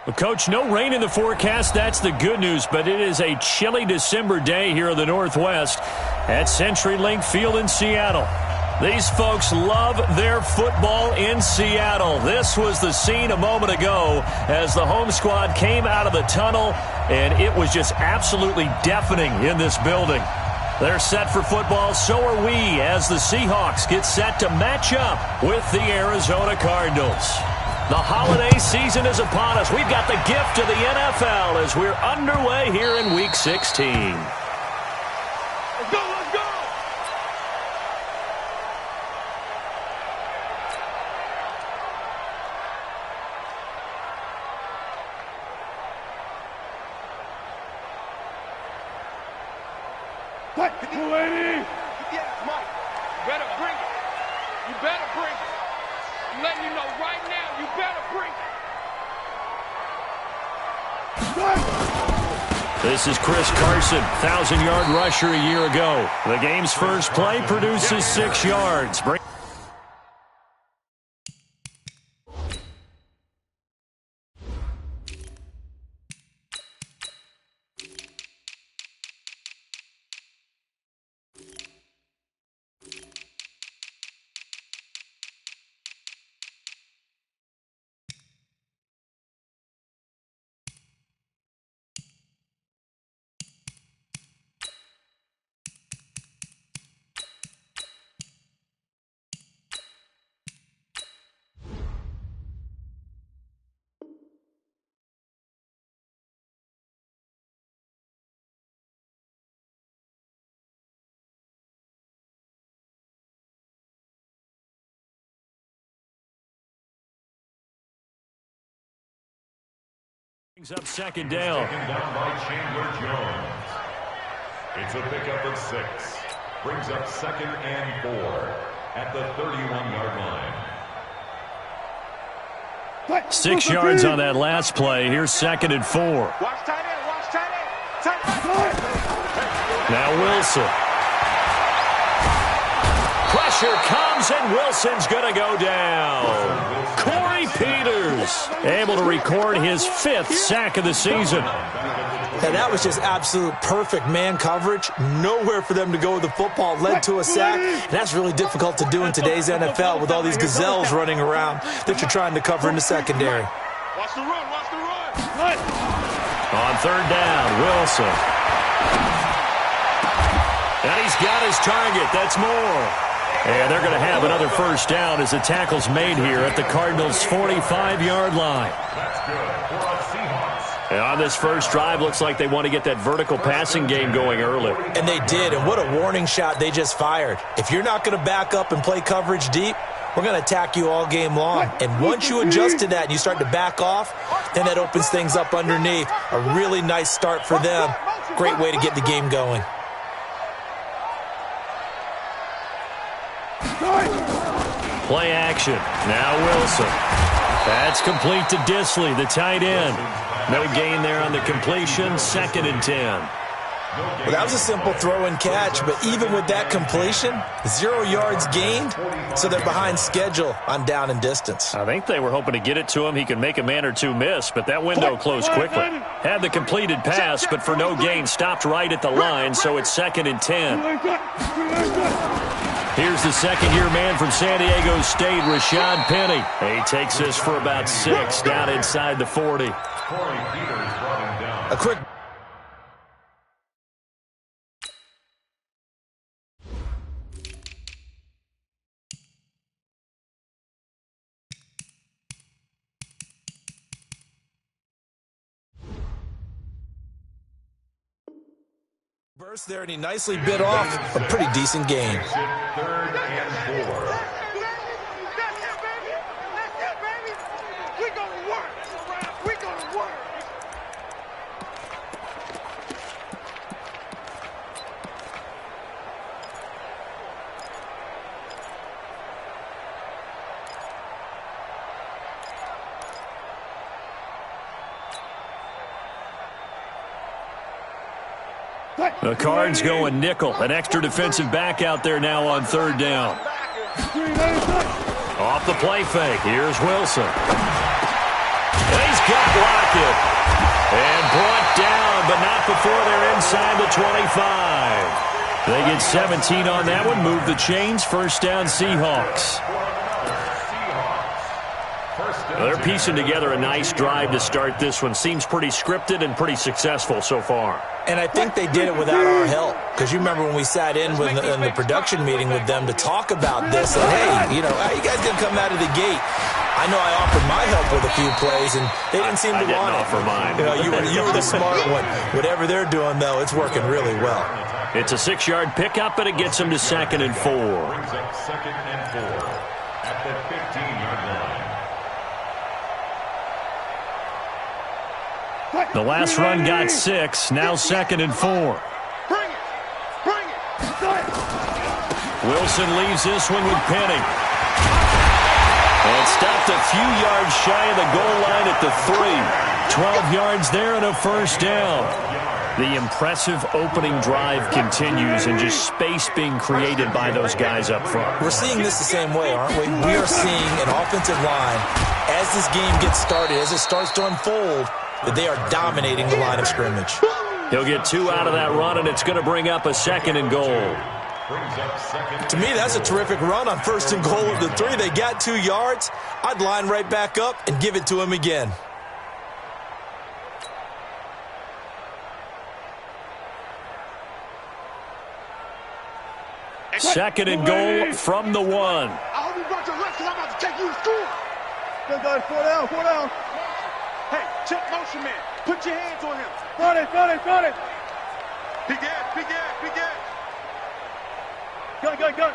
Well, Coach, no rain in the forecast. That's the good news, but it is a chilly December day here in the Northwest at CenturyLink Field in Seattle. These folks love their football in Seattle. This was the scene a moment ago as the home squad came out of the tunnel, and it was just absolutely deafening in this building. They're set for football, so are we, as the Seahawks get set to match up with the Arizona Cardinals. The holiday season is upon us. We've got the gift of the NFL as we're underway here in Week 16. Let's go, let's go! What? 280! Yes, Mike. You better bring it. You better bring it. I'm letting you know right now, you better bring it. This is Chris Carson, 1,000-yard rusher a year ago. The game's first play produces 6 yards. Brings up second down. Taken down by Chandler Jones. It's a pickup of 6. Brings up 2nd and 4 at the 31-yard line. 6 yards on that last play. Here's 2nd and 4. Watch tight end, watch tight end. Tight end. Now Wilson. Pressure comes, and Wilson's going to go down. Corey Peters able to record his 5th sack of the season. And that was just absolute perfect man coverage. Nowhere for them to go with the football. Led to a sack. And that's really difficult to do in today's NFL with all these gazelles running around that you're trying to cover in the secondary. Watch the run, watch the run. On 3rd down, Wilson. And he's got his target. That's more. And they're going to have another first down as the tackle's made here at the Cardinals' 45-yard line. That's good for our Seahawks. And on this first drive, looks like they want to get that vertical passing game going early. And they did, and what a warning shot they just fired. If you're not going to back up and play coverage deep, we're going to attack you all game long. And once you adjust to that and you start to back off, then that opens things up underneath. A really nice start for them. Great way to get the game going. Play action. Now Wilson. That's complete to Disley, the tight end. No gain there on the completion. 2nd and 10. Well, that was a simple throw and catch, but even with that completion, 0 yards gained, so they're behind schedule on down and distance. I think they were hoping to get it to him. He could make a man or two miss, but that window closed quickly. Had the completed pass, but for no gain, stopped right at the line, so it's 2nd and 10. Here's the second-year man from San Diego State, Rashad Penny. He takes this for about 6 down inside the 40. Corey Peters brought him down. A quick... burst there, and he nicely bit off a pretty decent gain. 3rd and 4. That's it, baby. That's it, baby. We're going to work. We're going to work. The Cards going nickel. An extra defensive back out there now on 3rd down. Off the play fake. Here's Wilson. And he's gut Lockett. And brought down, but not before they're inside the 25. They get 17 on that one. Move the chains. First down, Seahawks. They're piecing together a nice drive to start this one. Seems pretty scripted and pretty successful so far. And I think they did it without our help. Because you remember when we sat in the production meeting with them to talk about this. And, hey, you know, how you guys going to come out of the gate? I know I offered my help with a few plays, and they didn't seem to want it. I didn't offer mine. You know, you were the smart one. Whatever they're doing, though, it's working really well. It's a 6-yard pickup, and it gets them to 2nd and 4. Brings up 2nd and 4 at the 15-yard line. The last run got 6. Now 2nd and 4. Bring it. Bring it. Wilson leaves this one with Penny. And stopped a few yards shy of the goal line at the 3. 12 yards there and a first down. The impressive opening drive continues and just space being created by those guys up front. We're seeing this the same way, aren't we? We are seeing an offensive line, as this game gets started, as it starts to unfold, that they are dominating the line of scrimmage. He'll get 2 out of that run, and it's going to bring up a 2nd and goal. To me, that's a terrific run on 1st and goal of the 3. They got 2 yards. I'd line right back up and give it to him again. Second and goal from the 1. I hope you brought your left because I'm about to take you to school. Good guys, 4 down, 4 down. Hey, check motion man. Put your hands on him. Front it. Big ass. Gun.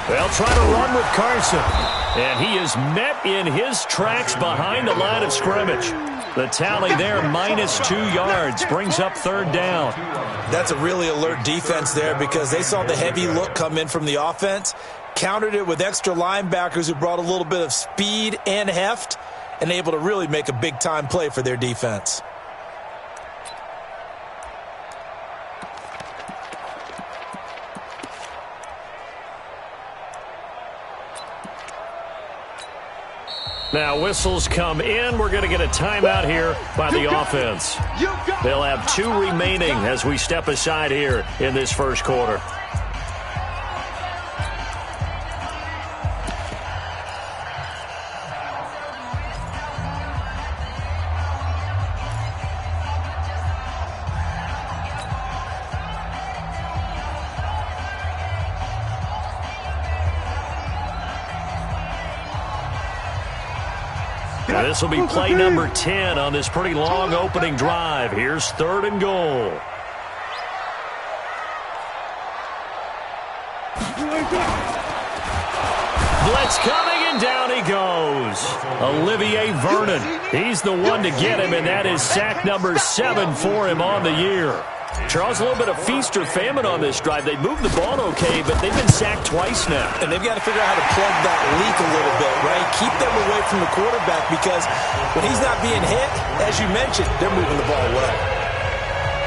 They'll try to run with Carson. And he is met in his tracks behind the line of scrimmage. The tally there, -2 yards, brings up 3rd down. That's a really alert defense there because they saw the heavy look come in from the offense, countered it with extra linebackers who brought a little bit of speed and heft, and able to really make a big-time play for their defense. Now whistles come in. We're going to get a timeout here by the offense. They'll have 2 remaining as we step aside here in this first quarter. This will be play number 10 on this pretty long opening drive. Here's 3rd and goal. Blitz coming, and down he goes. Olivier Vernon. He's the one to get him, and that is sack number 7 for him on the year. Charles, a little bit of feast or famine on this drive. They moved the ball okay, but they've been sacked twice now. And they've got to figure out how to plug that leak a little bit, right? Keep them away from the quarterback because when he's not being hit, as you mentioned, they're moving the ball well.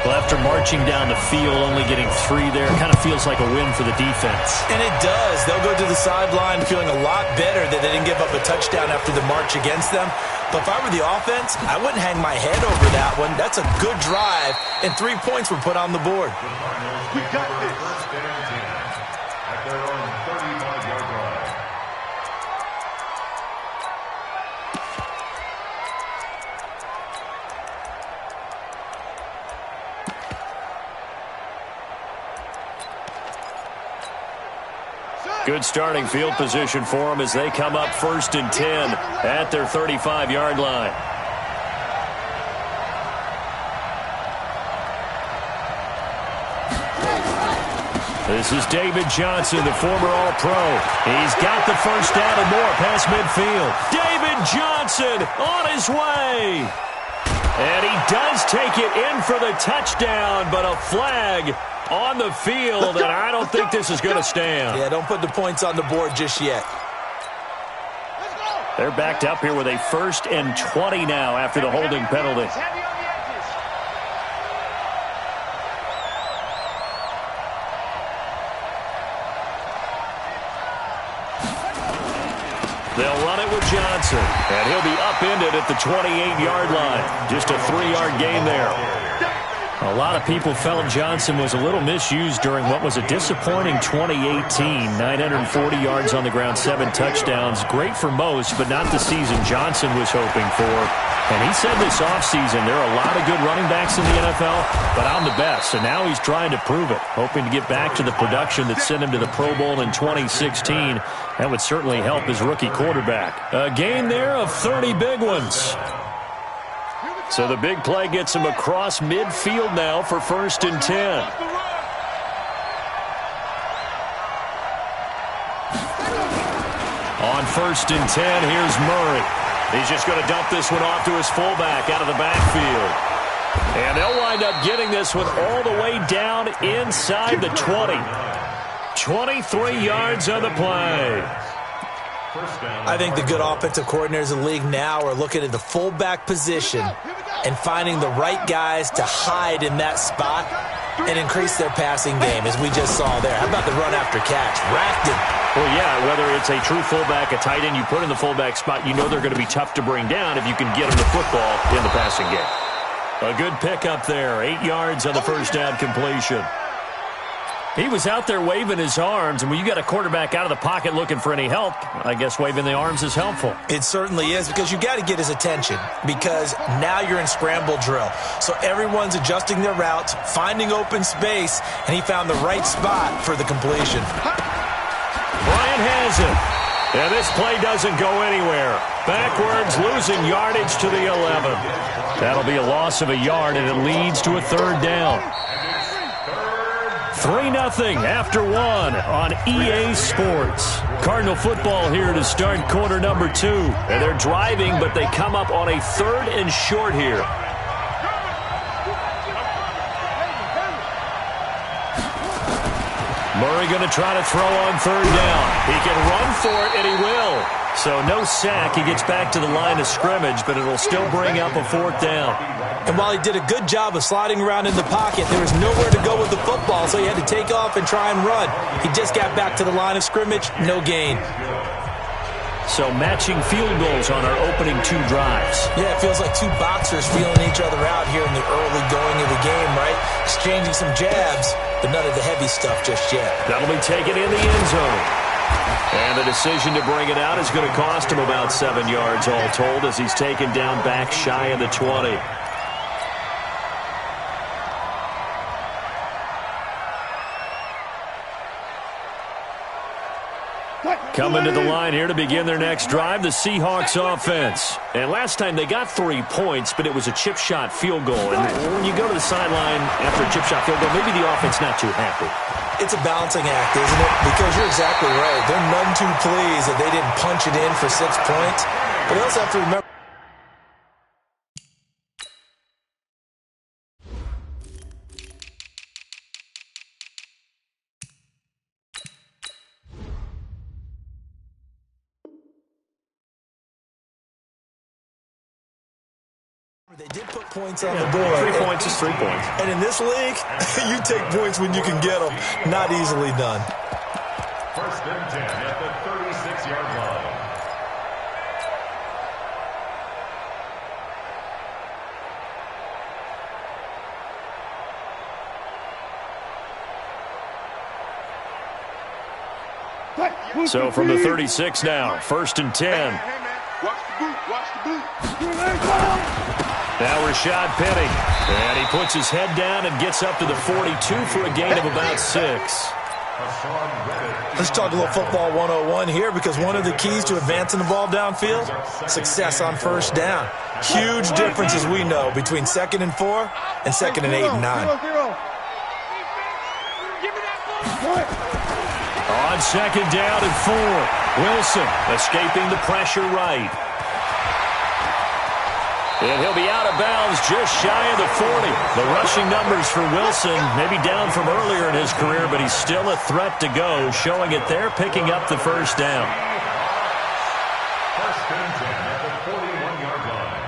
Well, after marching down the field, only getting 3 there, it kind of feels like a win for the defense. And it does. They'll go to the sideline feeling a lot better that they didn't give up a touchdown after the march against them. But if I were the offense, I wouldn't hang my head over that one. That's a good drive, and 3 points were put on the board. We got this. First and 10 at their own 35-yard line. Good starting field position for them as they come up 1st and 10 at their 35-yard line. This is David Johnson, the former All-Pro. He's got the first down and more past midfield. David Johnson on his way. And he does take it in for the touchdown, but a flag on the field, and I don't think this is going to stand. Yeah, don't put the points on the board just yet. They're backed up here with a 1st and 20 now after the holding penalty. They'll run it with Johnson, and he'll be upended at the 28-yard line. Just a 3-yard gain there. A lot of people felt Johnson was a little misused during what was a disappointing 2018. 940 yards on the ground, 7 touchdowns. Great for most, but not the season Johnson was hoping for. And he said this offseason there are a lot of good running backs in the NFL, but I'm the best. And now he's trying to prove it, hoping to get back to the production that sent him to the Pro Bowl in 2016. That would certainly help his rookie quarterback. A gain there of 30 big ones. So the big play gets him across midfield now for 1st and 10. On 1st and 10, here's Murray. He's just going to dump this one off to his fullback out of the backfield. And they'll wind up getting this one all the way down inside the 20. 23 yards on the play. I think the good offensive coordinators in the league now are looking at the fullback position and finding the right guys to hide in that spot and increase their passing game, as we just saw there. How about the run after catch? Racked it. Well, yeah, whether it's a true fullback, a tight end you put in the fullback spot, you know they're going to be tough to bring down if you can get them the football in the passing game. A good pickup there, 8 yards on the first down completion. He was out there waving his arms, and when you got a quarterback out of the pocket looking for any help, I guess waving the arms is helpful. It certainly is, because you got to get his attention, because now you're in scramble drill. So everyone's adjusting their routes, finding open space, and he found the right spot for the completion. Bryant has it. And this play doesn't go anywhere. Backwards, losing yardage to the 11. That'll be a loss of a yard, and it leads to a 3rd down. 3-0 after 1 on EA Sports. Cardinal football here to start quarter number 2. And they're driving, but they come up on a 3rd and short here. Murray going to try to throw on 3rd down. He can run for it, and he will. So no sack. He gets back to the line of scrimmage, but it'll still bring up a 4th down. And while he did a good job of sliding around in the pocket, there was nowhere to go with the football, so he had to take off and try and run. He just got back to the line of scrimmage, no gain. So matching field goals on our opening 2 drives. Yeah, it feels like 2 boxers feeling each other out here in the early going of the game, right? Exchanging some jabs, but none of the heavy stuff just yet. That'll be taken in the end zone. And the decision to bring it out is going to cost him about 7 yards all told, as he's taken down back shy of the 20. Coming to the line here to begin their next drive, the Seahawks offense. And last time they got 3 points, but it was a chip shot field goal. And when you go to the sideline after a chip shot field goal, maybe the offense not too happy. It's a balancing act, isn't it? Because you're exactly right. They're none too pleased that they didn't punch it in for 6 points. But they also have to remember, they did put points on the board. 3 points is 3 points. And in this league, you take points when you can get them. Not easily done. 1st and 10 at the 36-yard line. So from the 36 now, 1st and 10. Hey, man, watch the boot, watch the boot. Now Rashad Penny, and he puts his head down and gets up to the 42 for a gain of about 6. Let's talk a little football 101 here, because one of the keys to advancing the ball downfield, success on 1st down. Huge difference, as we know, between 2nd and 4 and 2nd and 8 and 9. On 2nd down and 4, Wilson escaping the pressure right. And he'll be out of bounds just shy of the 40. The rushing numbers for Wilson, maybe down from earlier in his career, but he's still a threat to go, showing it there, picking up the 1st down. 1st and 10 at the 41-yard line.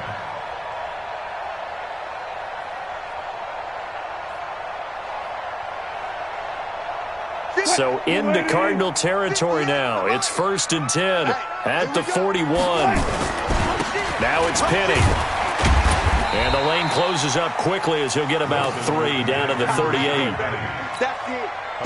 So into Cardinal territory now. It's 1st and 10 at the 41. Now it's Penny. And the lane closes up quickly as he'll get about 3 down to the 38.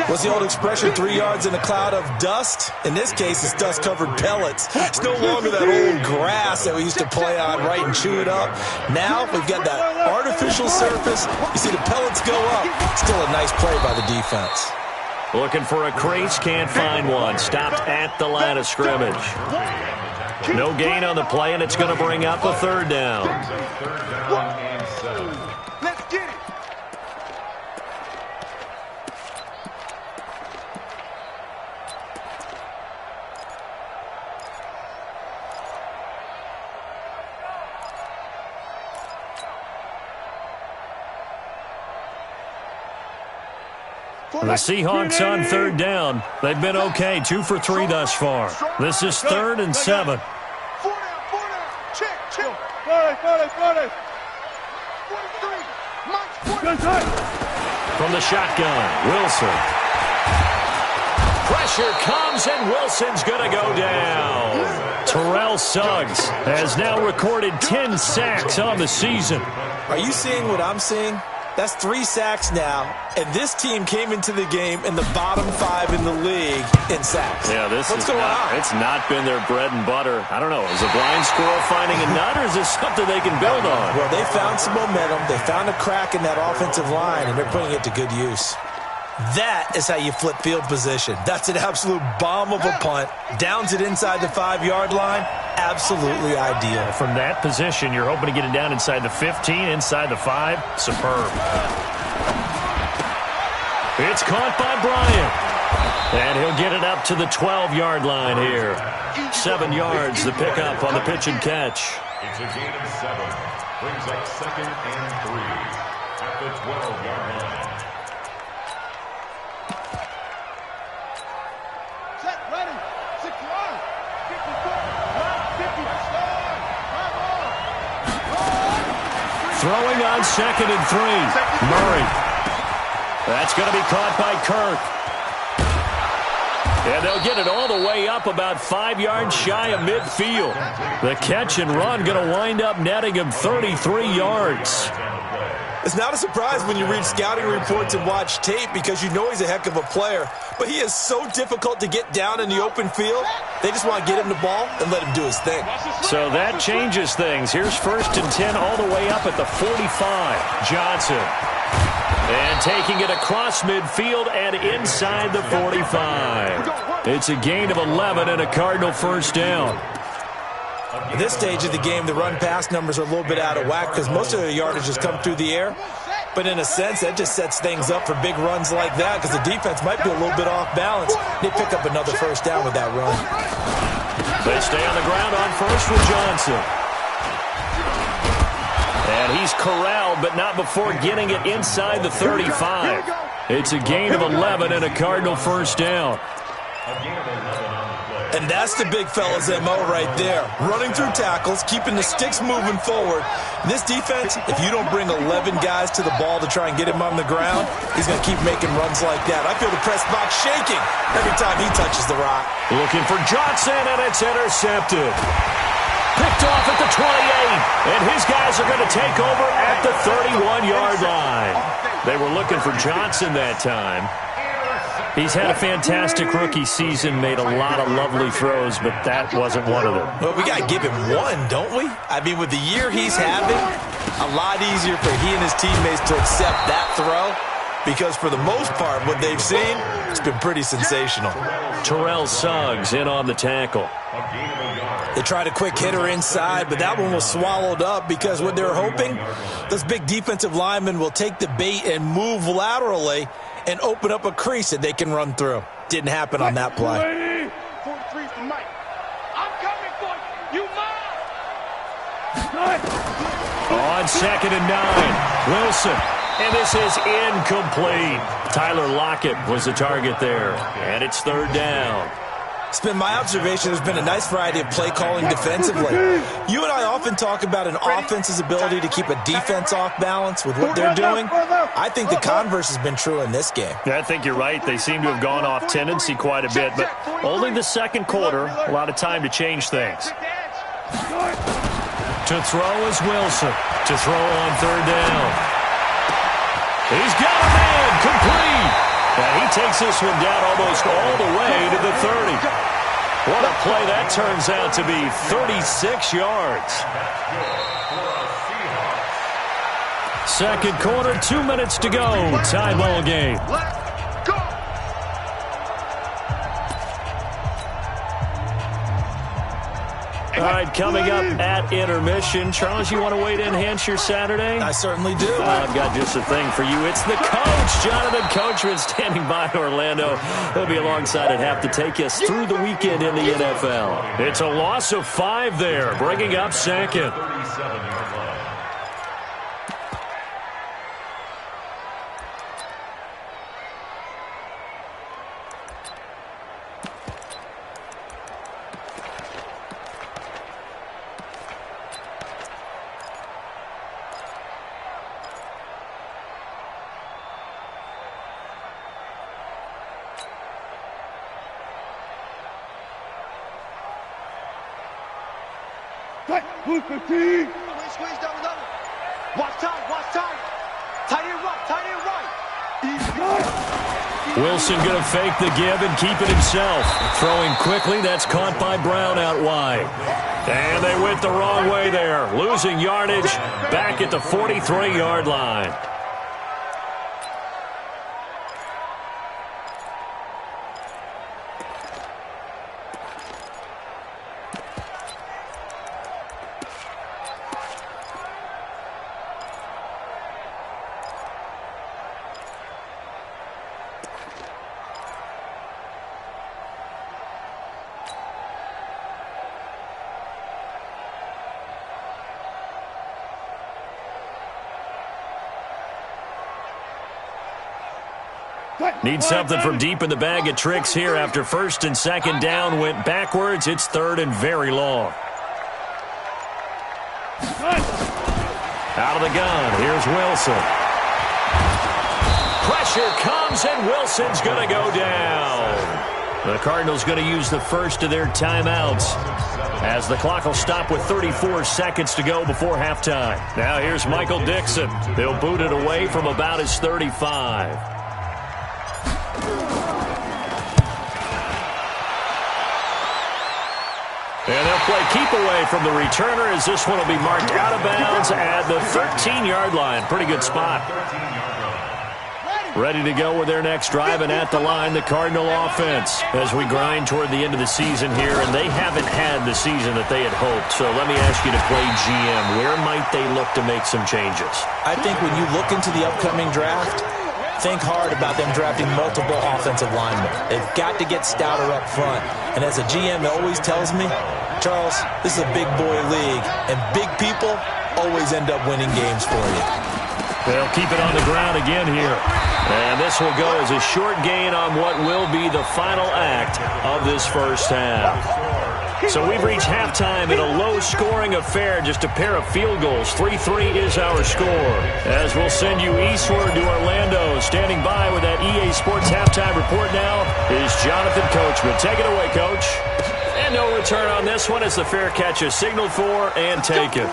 What's the old expression, 3 yards in a cloud of dust? In this case, it's dust-covered pellets. It's no longer that old grass that we used to play on, right, and chew it up. Now we've got that artificial surface. You see the pellets go up. Still a nice play by the defense. Looking for a crease, can't find one. Stopped at the line of scrimmage. No gain on the play, and it's going to bring up a 3rd down. Let's get it. The Seahawks on 3rd down. They've been okay, 2 for 3 thus far. This is 3rd and 7. 4 down. Check. 40. 43. Mike's 40. From the shotgun, Wilson. Pressure comes, and Wilson's going to go down. Terrell Suggs has now recorded 10 sacks on the season. Are you seeing what I'm seeing? That's 3 sacks now, and this team came into the game in the bottom 5 in the league in sacks. Yeah, What's going on? It's not been their bread and butter. I don't know. Is a blind squirrel finding a nut, or is this something they can build on? Well, they found some momentum. They found a crack in that offensive line, and they're putting it to good use. That is how you flip field position. That's an absolute bomb of a punt. Downs it inside the 5-yard line. Absolutely ideal. From that position, you're hoping to get it down inside the 15, inside the 5. Superb. It's caught by Bryant. And he'll get it up to the 12-yard line here. 7 yards, the pickup on the pitch and catch. It's a gain of 7. Brings up 2nd and 3 at the 12-yard line. Set, ready. Secure. 54. Throwing on 2nd and 3. Murray. That's going to be caught by Kirk. And they'll get it all the way up about 5 yards shy of midfield. The catch and run going to wind up netting him 33 yards. It's not a surprise when you read scouting reports and watch tape because you know he's a heck of a player. But he is so difficult to get down in the open field. They just want to get him the ball and let him do his thing. So that changes things. Here's 1st and 10 all the way up at the 45. Johnson. And taking it across midfield and inside the 45. It's a gain of 11 and a Cardinal 1st down. At this stage of the game, the run-pass numbers are a little bit out of whack because most of the yardage has come through the air. But in a sense, that just sets things up for big runs like that because the defense might be a little bit off balance. They pick up another 1st down with that run. They stay on the ground on 1st with Johnson. And he's corralled, but not before getting it inside the 35. It's a gain of 11 and a Cardinal 1st down. And that's the big fella's MO right there. Running through tackles, keeping the sticks moving forward. This defense, if you don't bring 11 guys to the ball to try and get him on the ground, he's going to keep making runs like that. I feel the press box shaking every time he touches the rock. Looking for Johnson, and it's intercepted. Picked off at the 28, and his guys are going to take over at the 31-yard line. They were looking for Johnson that time. He's had a fantastic rookie season, made a lot of lovely throws, but that wasn't one of them. Well, we got to give him one, don't we? I mean, with the year he's having, a lot easier for he and his teammates to accept that throw because for the most part, what they've seen, it's been pretty sensational. Terrell Suggs in on the tackle. They tried a quick hitter inside, but that one was swallowed up because what they're hoping, those big defensive linemen will take the bait and move laterally and open up a crease that they can run through. Didn't happen on that play. 43 for Mike. I'm coming for you. You mine. On 2nd and 9, Wilson. And this is incomplete. Tyler Lockett was the target there. And it's 3rd down. It's been my observation there's been a nice variety of play calling defensively. You and I often talk about an offense's ability to keep a defense off balance with what they're doing. I think the converse has been true in this game. Yeah, I think you're right. They seem to have gone off tendency quite a bit, but only the second quarter, a lot of time to change things. To throw is Wilson. To throw on third down. He's got a man, complete. And he takes this one down almost all the way to the 30. What a play that turns out to be, 36 yards. Second quarter, 2 minutes to go. Tie ball game. All right, coming up at intermission. Charles, you want to wait to enhance your Saturday? I certainly do. I've got just a thing for you. It's the coach, Jonathan Coachman, standing by Orlando. He'll be alongside at half to take us through the weekend in the NFL. It's a loss of 5 there, bringing up second. 37-yard line. Who's 15? Squeeze down the double. Watch time. Tight end right. Wilson going to fake the give and keep it himself. Throwing quickly, that's caught by Brown out wide. And they went the wrong way there. Losing yardage back at the 43-yard line. Need something from deep in the bag of tricks here after first and second down went backwards. It's third and very long. Out of the gun, here's Wilson. Pressure comes and Wilson's going to go down. The Cardinals going to use the first of their timeouts as the clock will stop with 34 seconds to go before halftime. Now here's Michael Dixon. They'll boot it away from about his 35. And they'll play keep away from the returner as this one will be marked out of bounds at the 13-yard line. Pretty good spot. Ready to go with their next drive, and at the line, the Cardinal offense as we grind toward the end of the season here, and they haven't had the season that they had hoped. So let me ask you to play GM. Where might they look to make some changes? I think when you look into the upcoming draft, think hard about them drafting multiple offensive linemen. They've got to get stouter up front. And as a GM always tells me, Charles, this is a big boy league, and big people always end up winning games for you. They'll keep it on the ground again here. And this will go as a short gain on what will be the final act of this first half. So we've reached halftime in a low-scoring affair, just a pair of field goals. 3-3 is our score. As we'll send you eastward to Orlando. Standing by with that EA Sports halftime report now is Jonathan Coachman. Take it away, Coach. And no return on this one as the fair catch is signaled for and taken.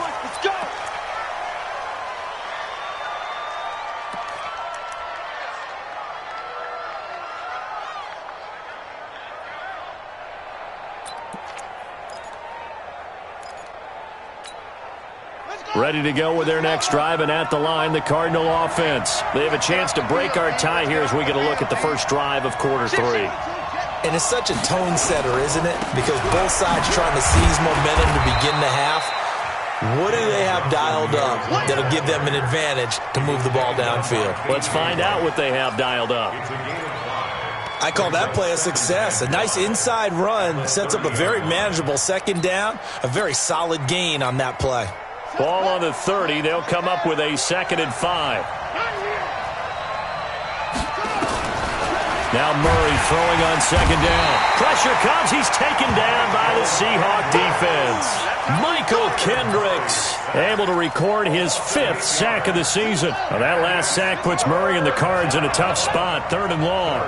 Ready to go with their next drive, and at the line, the Cardinal offense. They have a chance to break our tie here as we get a look at the first drive of quarter 3. And it's such a tone setter, isn't it? Because both sides trying to seize momentum to begin the half. What do they have dialed up that'll give them an advantage to move the ball downfield? Let's find out what they have dialed up. I call that play a success. A nice inside run sets up a very manageable second down, a very solid gain on that play. Ball on the 30. They'll come up with a 2nd and 5. Now Murray throwing on second down. Pressure comes. He's taken down by the Seahawk defense. Michael Kendricks able to record his 5th sack of the season. Now that last sack puts Murray and the Cards in a tough spot. 3rd and long.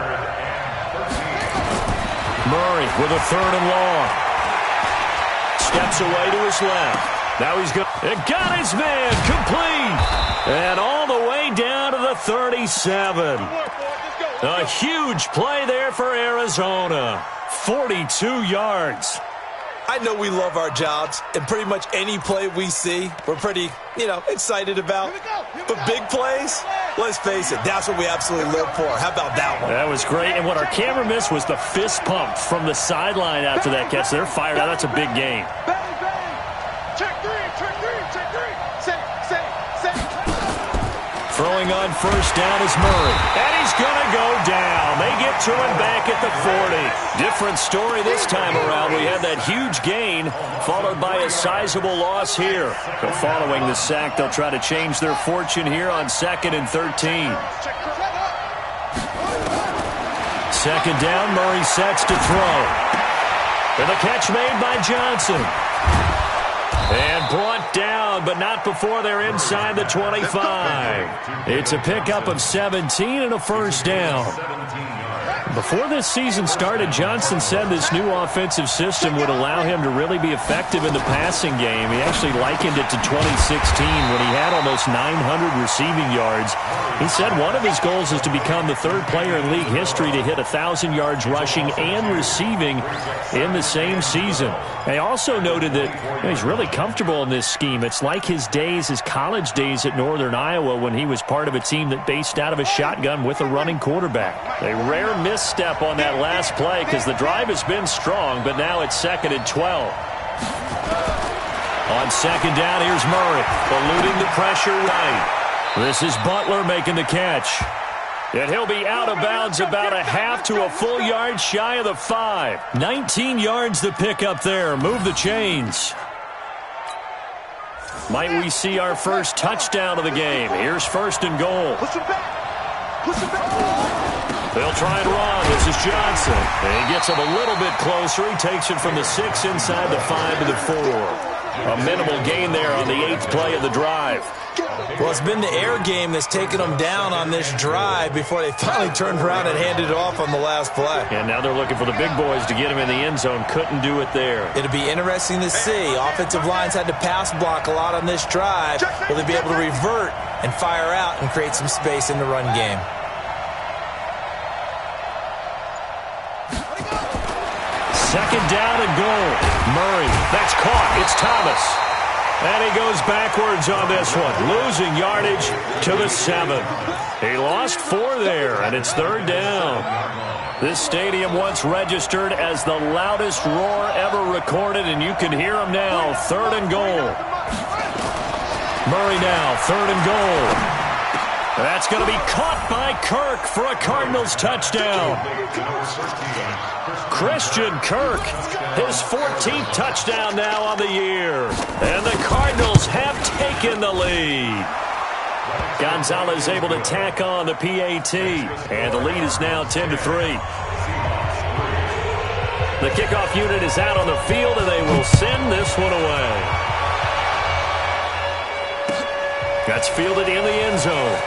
Murray with a 3rd and long. Steps away to his left. Now he's got his man complete. And all the way down to the 37. A huge play there for Arizona. 42 yards. I know we love our jobs, and pretty much any play we see, we're pretty, excited about. But big plays, let's face it, that's what we absolutely live for. How about that one? That was great, and what our camera missed was the fist pump from the sideline after that catch. They're fired out. That's a big game. Check three, check three, check three. Set. Throwing on first down is Murray. And he's going to go down. They get to him back at the 40. Different story this time around. We had that huge gain followed by a sizable loss here. So following the sack, they'll try to change their fortune here on 2nd and 13. Second down, Murray sets to throw. And the catch made by Johnson. And brought down, but not before they're inside the 25. It's a pickup of 17 and a first down. Before this season started, Johnson said this new offensive system would allow him to really be effective in the passing game. He actually likened it to 2016 when he had almost 900 receiving yards. He said one of his goals is to become the 3rd player in league history to hit 1,000 yards rushing and receiving in the same season. They also noted that he's really comfortable in this scheme. It's like his college days at Northern Iowa when he was part of a team that based out of a shotgun with a running quarterback. A rare misstep on that last play because the drive has been strong, but now it's 2nd and 12. On second down, here's Murray, eluding the pressure right. This is Butler making the catch. And he'll be out of bounds about a half to a full yard shy of the 5. 19 yards the pickup there. Move the chains. Might we see our first touchdown of the game? Here's 1st and goal. Push him back. Push him back. They'll try and run. This is Johnson. And he gets him a little bit closer. He takes it from the 6 inside the 5 to the 4. A minimal gain there on the 8th play of the drive. Well, it's been the air game that's taken them down on this drive before they finally turned around and handed it off on the last play. And now they're looking for the big boys to get him in the end zone. Couldn't do it there. It'll be interesting to see. Offensive lines had to pass block a lot on this drive. Will they be able to revert and fire out and create some space in the run game? Second down and goal. Murray, that's caught. It's Thomas. And he goes backwards on this one, losing yardage to the 7. He lost 4 there, and it's 3rd down. This stadium once registered as the loudest roar ever recorded, and you can hear him now. 3rd and goal. Murray now, 3rd and goal. That's going to be caught by Kirk for a Cardinals touchdown. Christian Kirk, his 14th touchdown now on the year. And the Cardinals have taken the lead. Gonzalez able to tack on the PAT. And the lead is now 10-3. The kickoff unit is out on the field, and they will send this one away. That's fielded in the end zone.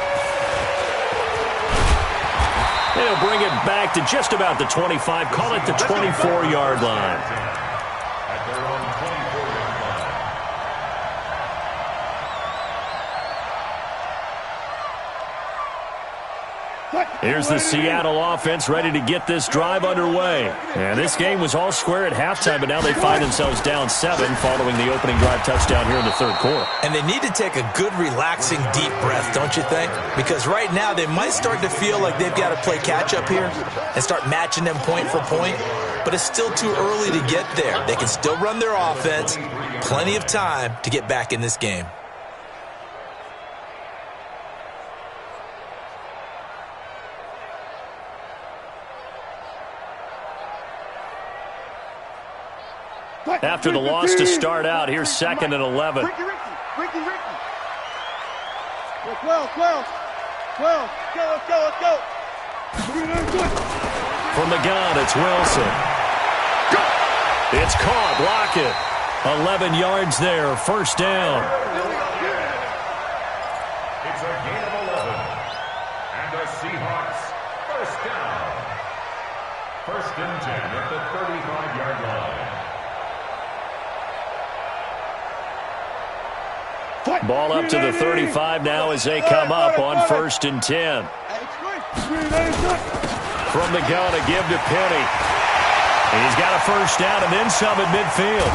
They'll bring it back to just about the 25. Call it the 24-yard line. Here's the Seattle offense ready to get this drive underway. And this game was all square at halftime, but now they find themselves down 7 following the opening drive touchdown here in the 3rd quarter. And they need to take a good, relaxing, deep breath, don't you think? Because right now they might start to feel like they've got to play catch-up here and start matching them point for point. But it's still too early to get there. They can still run their offense. Plenty of time to get back in this game. After the loss to start out, here's 2nd and 11. Ricky. 12. Let's go. From the gun, it's Wilson. It's caught. Lockett. 11 yards there. First down. It's a gain of 11. And the Seahawks first down. First and 10 at the 35-yard line. Ball up to the 35 now as they come up on first and 10. From the gun, a give to Penny. He's got a first down and then some at midfield.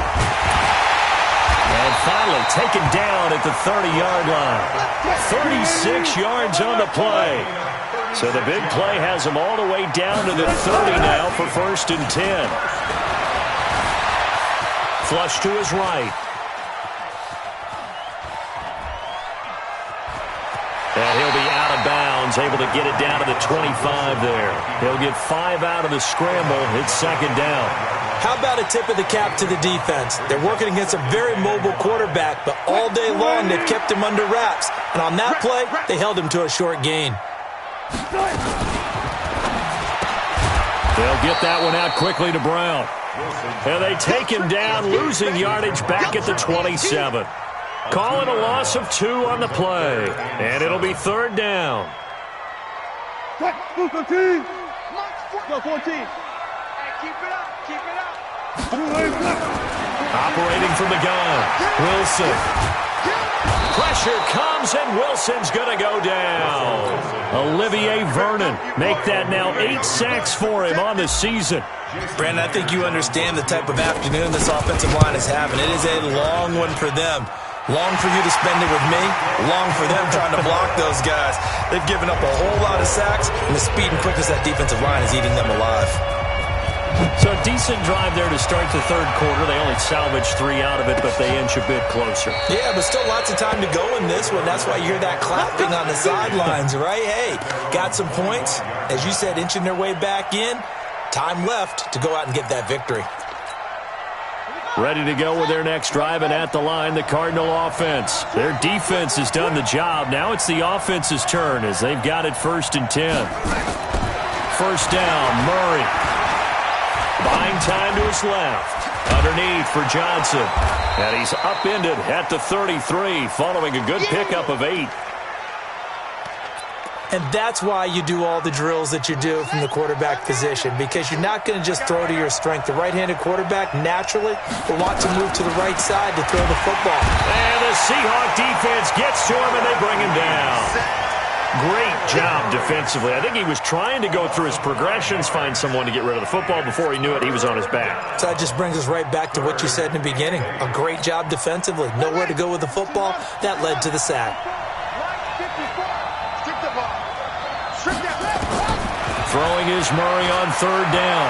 And finally taken down at the 30-yard line. 36 yards on the play. So the big play has him all the way down to the 30 now for first and 10. Flush to his right. And he'll be out of bounds, able to get it down to the 25 there. He'll get 5 out of the scramble. It's second down. How about a tip of the cap to the defense? They're working against a very mobile quarterback, but all day long they've kept him under wraps. And on that play, they held him to a short gain. They'll get that one out quickly to Brown. And they take him down, losing yardage back at the 27. Calling a loss of 2 on the play. And it'll be third down. Go 14. Go 14. Keep it up. Keep it up. Operating from the gun. Wilson. Pressure comes, and Wilson's going to go down. Olivier Vernon make that now 8 sacks for him on the season. Brandon, I think you understand the type of afternoon this offensive line is having. It is a long one for them. Long for you to spend it with me. Long for them trying to block those guys. They've given up a whole lot of sacks, and the speed and quickness of that defensive line is eating them alive. So a decent drive there to start the third quarter. They only salvaged 3 out of it, but they inch a bit closer. Yeah, but still lots of time to go in this one. That's why you hear that clapping on the sidelines, right? Hey, got some points. As you said, inching their way back in. Time left to go out and get that victory. Ready to go with their next drive, and at the line, the Cardinal offense. Their defense has done the job. Now it's the offense's turn as they've got it first and 10. First down, Murray. Buying time to his left. Underneath for Johnson. And he's upended at the 33, following a good pickup of 8. And that's why you do all the drills that you do from the quarterback position, because you're not going to just throw to your strength. The right-handed quarterback naturally will want to move to the right side to throw the football. And the Seahawk defense gets to him, and they bring him down. Great job defensively. I think he was trying to go through his progressions, find someone to get rid of the football. Before he knew it, he was on his back. So that just brings us right back to what you said in the beginning. A great job defensively. Nowhere to go with the football. That led to the sack. Throwing is Murray on third down.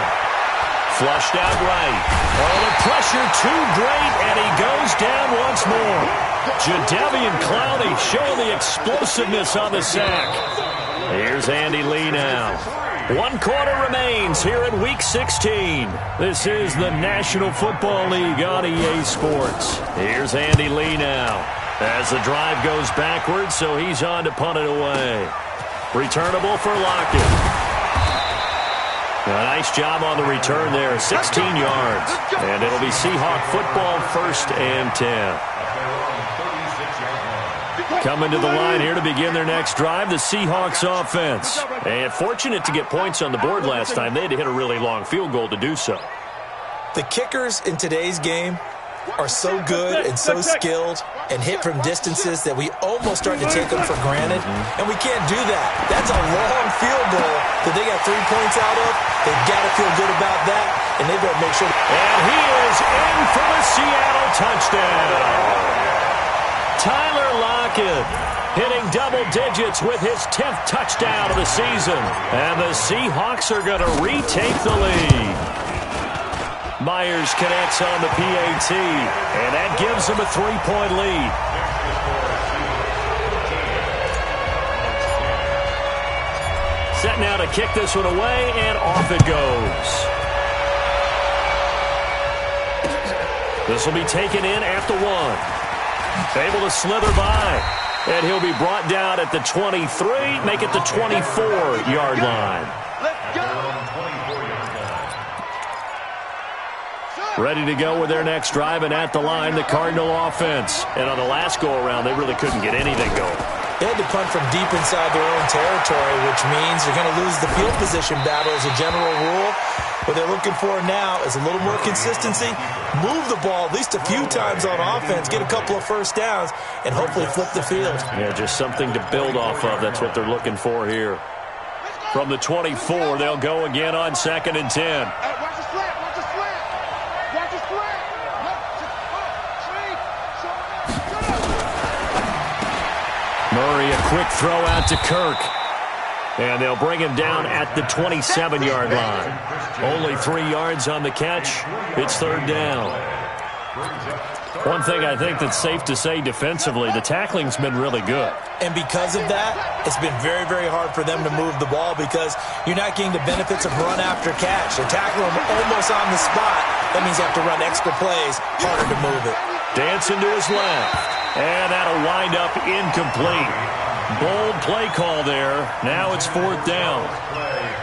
Flushed out right. Oh, the pressure too great, and he goes down once more. Jadeveon Clowney showing the explosiveness on the sack. Here's Andy Lee now. 1 quarter remains here in Week 16. This is the National Football League on EA Sports. Here's Andy Lee now as the drive goes backwards, so he's on to punt it away. Returnable for Lockett. A nice job on the return there, 16 yards. And it'll be Seahawk football, first and 10. Coming to the line here to begin their next drive, the Seahawks offense. And fortunate to get points on the board last time. They had to hit a really long field goal to do so. The kickers in today's game are so good and so skilled and hit from distances that we almost start to take them for granted, and we can't do that. That's a long field goal that they got 3 points out of. They've got to feel good about that, and they've got to make sure. And he is in for the Seattle touchdown. Tyler Lockett hitting double digits with his 10th touchdown of the season, and the Seahawks are going to retake the lead. Myers connects on the PAT, and that gives them a 3-point lead. Set now to kick this one away, and off it goes. This will be taken in at the 1. Able to slither by, and he'll be brought down at the 23, make it the 24-yard line. Let's go. Ready to go with their next drive, and at the line, the Cardinal offense. And on the last go-around, they really couldn't get anything going. They had to punt from deep inside their own territory, which means you're going to lose the field position battle as a general rule. What they're looking for now is a little more consistency, move the ball at least a few times on offense, get a couple of first downs, and hopefully flip the field. Yeah, just something to build off of. That's what they're looking for here. From the 24, they'll go again on 2nd and 10. Hey, watch the slant, watch the slant. Watch the slant. Murray, a quick throw out to Kirk. And they'll bring him down at the 27-yard line. Only 3 yards on the catch. It's 3rd down. One thing I think that's safe to say defensively, the tackling's been really good. And because of that, it's been very, very hard for them to move the ball because you're not getting the benefits of run after catch. They're tackling them almost on the spot. That means you have to run extra plays, harder to move it. Dancing to his left. And that'll wind up incomplete. Bold play call there. Now it's 4th down.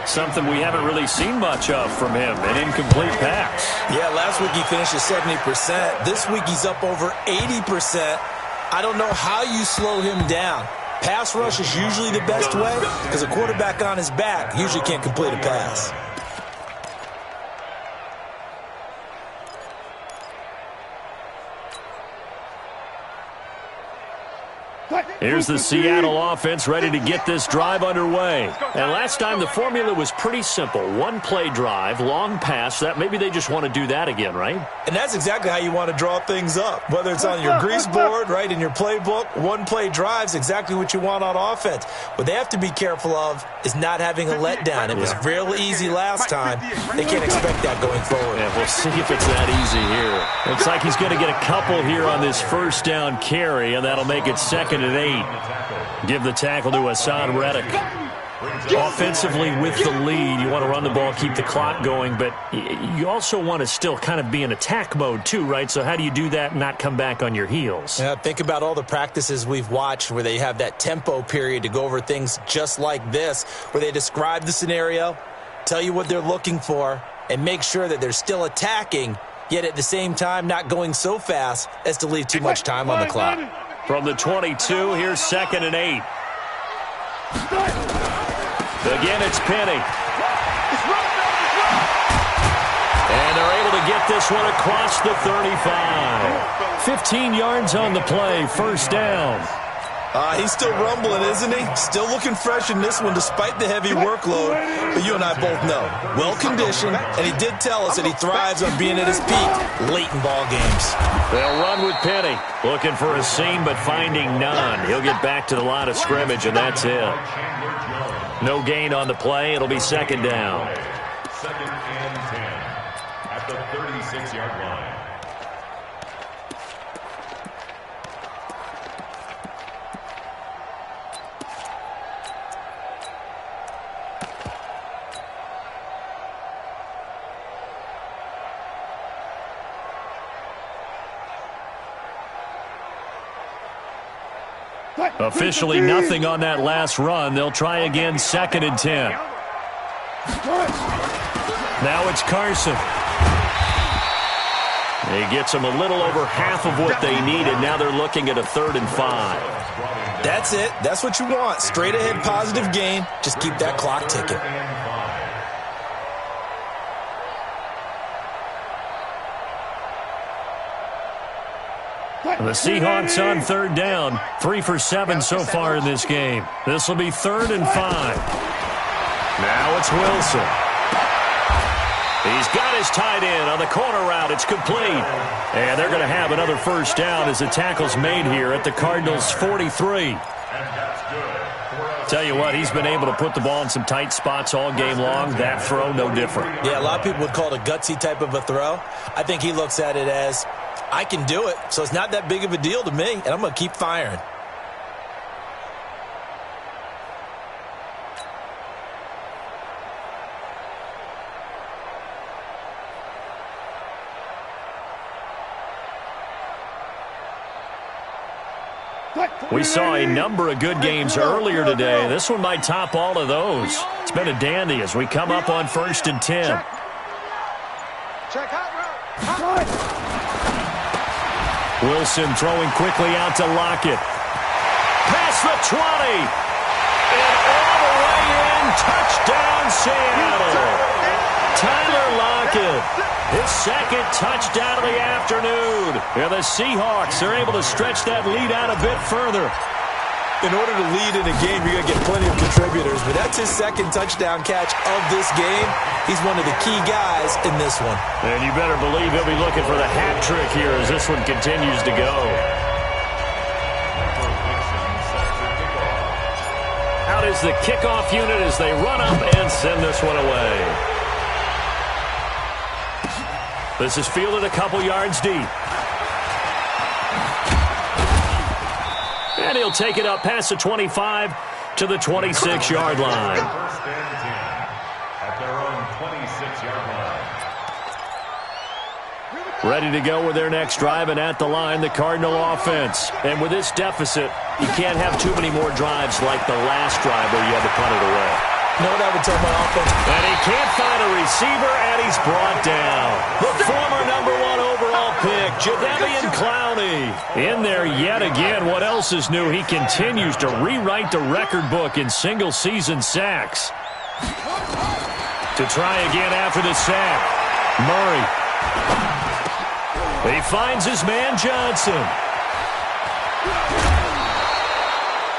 Something we haven't really seen much of from him, an incomplete pass. Yeah, last week he finished at 70%. This week he's up over 80%. I don't know how you slow him down. Pass rush is usually the best way because a quarterback on his back usually can't complete a pass. Here's the Seattle offense ready to get this drive underway. And last time the formula was pretty simple. 1-play drive, long pass. That maybe they just want to do that again, right? And that's exactly how you want to draw things up. Whether it's on your grease board, right, in your playbook, 1-play drive's exactly what you want on offense. What they have to be careful of is not having a letdown. It was real easy last time. They can't expect that going forward. Yeah, we'll see if it's that easy here. Looks like he's going to get a couple here on this 1st down carry, and that'll make it 2nd and 8. Give the tackle to Hassan Reddick. Offensively with the lead, you want to run the ball, keep the clock going, but you also want to still kind of be in attack mode too, right? So how do you do that and not come back on your heels? Yeah, think about all the practices we've watched where they have that tempo period to go over things just like this, where they describe the scenario, tell you what they're looking for, and make sure that they're still attacking, yet at the same time not going so fast as to leave too much time on the clock. From the 22, here's 2nd and 8. Again, it's Penny. And they're able to get this one across the 35. 15 yards on the play, 1st down. He's still rumbling, isn't he? Still looking fresh in this one despite the heavy workload. But you and I both know, well-conditioned, and he did tell us that he thrives on being at his peak late in ball games. They'll run with Penny. Looking for a seam, but finding none. He'll get back to the line of scrimmage, and that's it. No gain on the play. It'll be 2nd down. 2nd and 10 at the 36-yard line. Officially nothing on that last run. They'll try again, 2nd and 10. Now it's Carson. He gets them a little over half of what they needed. Now they're looking at a 3rd and 5. That's it. That's what you want. Straight ahead positive gain. Just keep that clock ticking. The Seahawks on 3rd down. 3 for 7 so far in this game. This will be 3rd and 5. Now it's Wilson. He's got his tight end on the corner route. It's complete. And they're going to have another 1st down as the tackle's made here at the Cardinals' 43. Tell you what, he's been able to put the ball in some tight spots all game long. That throw, no different. Yeah, a lot of people would call it a gutsy type of a throw. I think he looks at it as, I can do it, so it's not that big of a deal to me, and I'm going to keep firing. We saw a number of good games earlier today. This one might top all of those. It's been a dandy as we come up on 1st and 10. Check out route. Wilson throwing quickly out to Lockett. Past the 20. And all the way in. Touchdown, Seattle. Tyler Lockett. His second touchdown of the afternoon. And the Seahawks are able to stretch that lead out a bit further. In order to lead in a game, you're going to get plenty of contributors, but that's his second touchdown catch of this game. He's one of the key guys in this one. And you better believe he'll be looking for the hat trick here as this one continues to go. Out is the kickoff unit as they run up and send this one away. This is fielded a couple yards deep. And he'll take it up past the 25 to the 26-yard line. First and 10 at their own 26-yard line. Ready to go with their next drive, and at the line, the Cardinal offense. And with this deficit, you can't have too many more drives like the last drive where you had to punt it away. You know what I would tell my offense? And he can't find a receiver, and he's brought down. The former #1 overall pick, Jadeveon Clowney. In there yet again. What else is new? He continues to rewrite the record book in single-season sacks. To try again after the sack. Murray. He finds his man Johnson.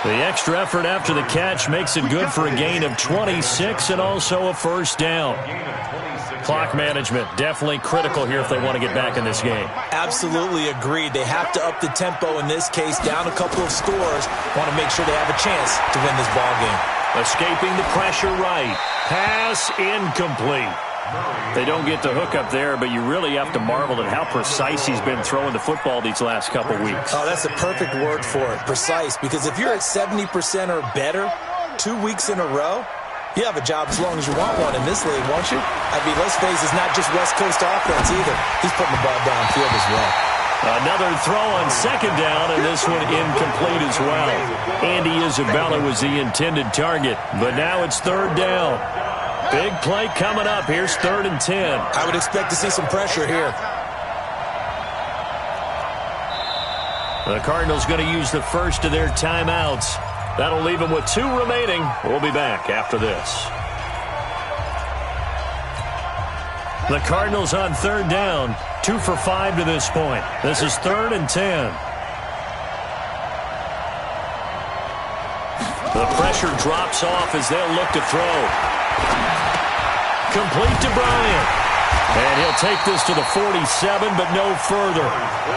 The extra effort after the catch makes it good for a gain of 26 and also a first down. Clock management definitely critical here if they want to get back in this game. Absolutely agreed. They have to up the tempo in this case, down a couple of scores. Want to make sure they have a chance to win this ball game. Escaping the pressure right. Pass incomplete. They don't get the hook up there, but you really have to marvel at how precise he's been throwing the football these last couple weeks. Oh, that's a perfect word for it, precise, because if you're at 70% or better 2 weeks in a row, you have a job as long as you want one in this league, won't you? I mean, let's face it, it's not just West Coast offense either. He's putting the ball downfield as well. Another throw on second down, and this one incomplete as well. Andy Isabella was the intended target, but now it's third down. Big play coming up. Here's 3rd and 10. I would expect to see some pressure here. The Cardinals going to use the first of their timeouts. That'll leave them with 2 remaining. We'll be back after this. The Cardinals on 3rd down. 2 for 5 to this point. This is 3rd and 10. The pressure drops off as they'll look to throw. Complete to Bryant. And he'll take this to the 47, but no further,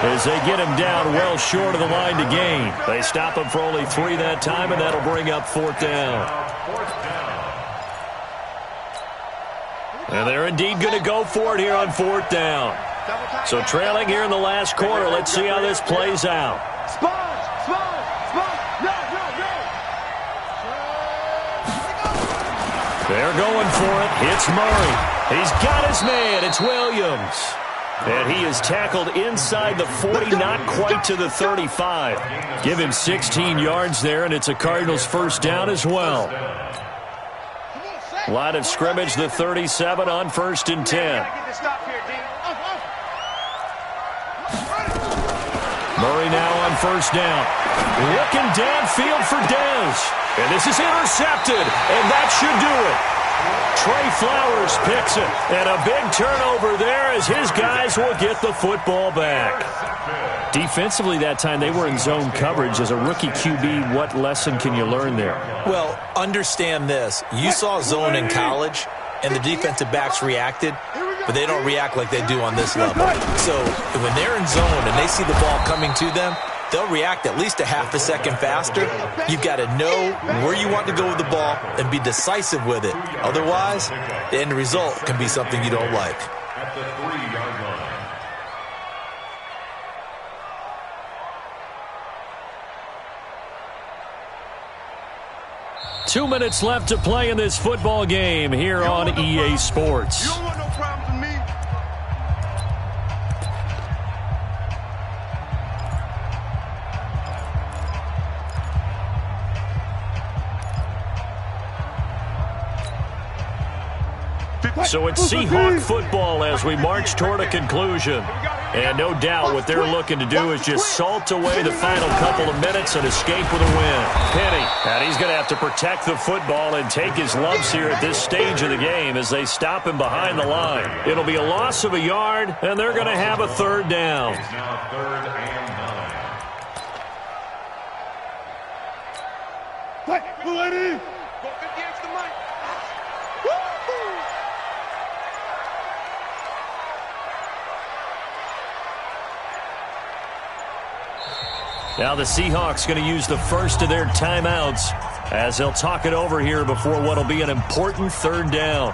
as they get him down well short of the line to gain. They stop him for only 3 that time, and that'll bring up 4th down. And they're indeed going to go for it here on 4th down. So trailing here in the last quarter, let's see how this plays out. They're going for it. It's Murray. He's got his man. It's Williams. And he is tackled inside the 40, not quite to the 35. Give him 16 yards there, and it's a Cardinals first down as well. Line of scrimmage, the 37 on 1st and 10. Murray now on 1st down. Looking downfield for Dez. And this is intercepted, and that should do it. Trey Flowers picks it, and a big turnover there as his guys will get the football back. Defensively that time, they were in zone coverage. As a rookie QB, what lesson can you learn there? Well, understand this. You saw zone in college, and the defensive backs reacted, but they don't react like they do on this level. So when they're in zone and they see the ball coming to them, they'll react at least a half a second faster. You've got to know where you want to go with the ball and be decisive with it. Otherwise, the end result can be something you don't like. At the 3-yard line. 2 minutes left to play in this football game here on EA Sports. You don't want no problems with me. So it's Seahawk football as we march toward a conclusion. And no doubt what they're looking to do is just salt away the final couple of minutes and escape with a win. Penny, and he's going to have to protect the football and take his lumps here at this stage of the game as they stop him behind the line. It'll be a loss of a yard, and they're going to have a third down. It's now 3rd and 9. Lady. Go 50 extra money. Now the Seahawks going to use the first of their timeouts as they'll talk it over here before what will be an important third down.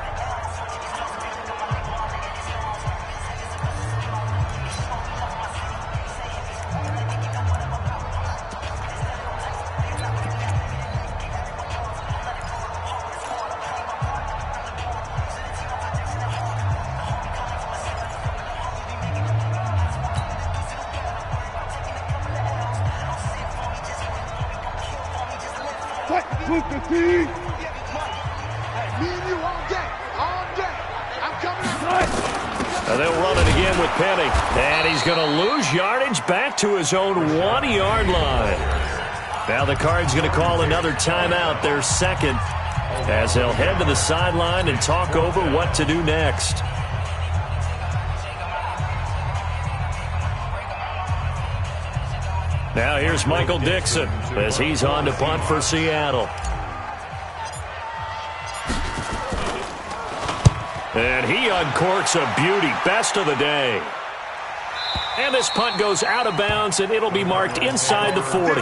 Look the team. Me and you all day. All day. I'm coming up. And they'll run it again with Penny. And he's going to lose yardage back to his own 1-yard line. Now the Cards going to call another timeout, their second, as they'll head to the sideline and talk over what to do next. Now here's Michael Dixon as he's on to punt for Seattle. And he uncorks a beauty, best of the day. And this punt goes out of bounds, and it'll be marked inside the 40.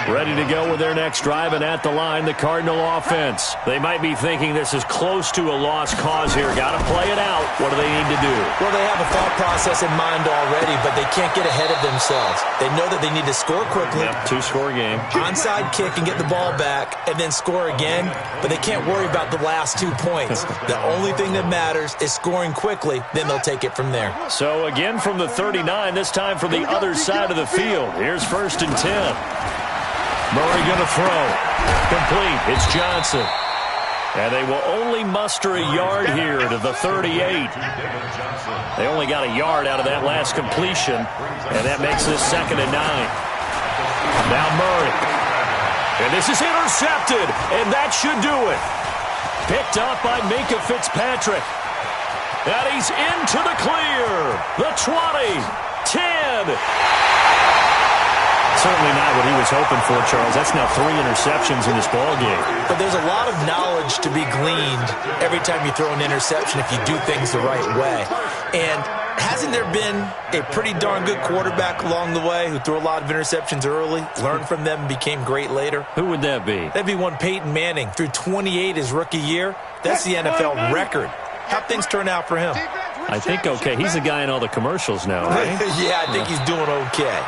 Ready to go with their next drive, and at the line, the Cardinal offense. They might be thinking this is close to a lost cause here. Got to play it out. What do they need to do? Well, they have a thought process in mind already, but they can't get ahead of themselves. They know that they need to score quickly. Yep, 2-score game. Onside kick and get the ball back, and then score again, but they can't worry about the last 2 points. The only thing that matters is scoring quickly, then they'll take it from there. So again from the 39, this time from the other side of the field. Here's 1st and 10. Murray going to throw. Complete. It's Johnson. And they will only muster a yard here to the 38. They only got a yard out of that last completion, and that makes this 2nd and 9. Now Murray. And this is intercepted, and that should do it. Picked up by Minkah Fitzpatrick. And he's into the clear. The 20, 10. Certainly not what he was hoping for, Charles. That's now 3 interceptions in this ball game. But there's a lot of knowledge to be gleaned every time you throw an interception if you do things the right way. And hasn't there been a pretty darn good quarterback along the way who threw a lot of interceptions early, learned from them, and became great later? Who would that be? That'd be one Peyton Manning. Threw 28 his rookie year. That's the NFL record. How'd things turn out for him? I think okay. He's the guy in all the commercials now, right? Yeah, I think he's doing okay.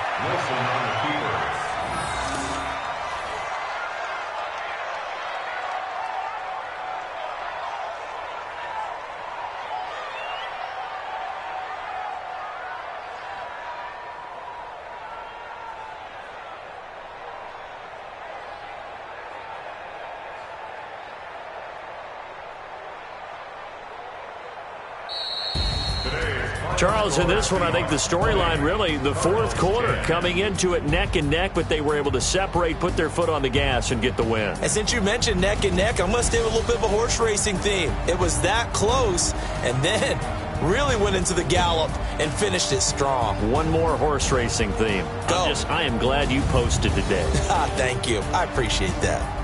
Charles, in this one, I think the storyline really, the 4th quarter, coming into it neck and neck, but they were able to separate, put their foot on the gas, and get the win. And since you mentioned neck and neck, I'm going to stay with a little bit of a horse racing theme. It was that close, and then really went into the gallop and finished it strong. One more horse racing theme. Go. I am glad you posted today. Thank you. I appreciate that.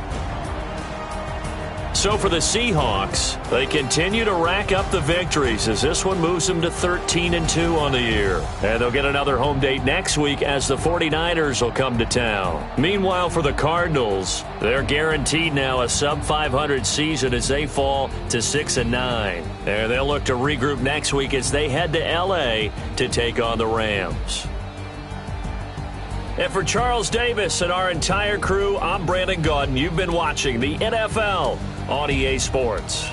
So for the Seahawks, they continue to rack up the victories as this one moves them to 13-2 on the year. And they'll get another home date next week as the 49ers will come to town. Meanwhile, for the Cardinals, they're guaranteed now a sub-500 season as they fall to 6-9. And they'll look to regroup next week as they head to L.A. to take on the Rams. And for Charles Davis and our entire crew, I'm Brandon Gaudin. You've been watching the NFL on EA Sports.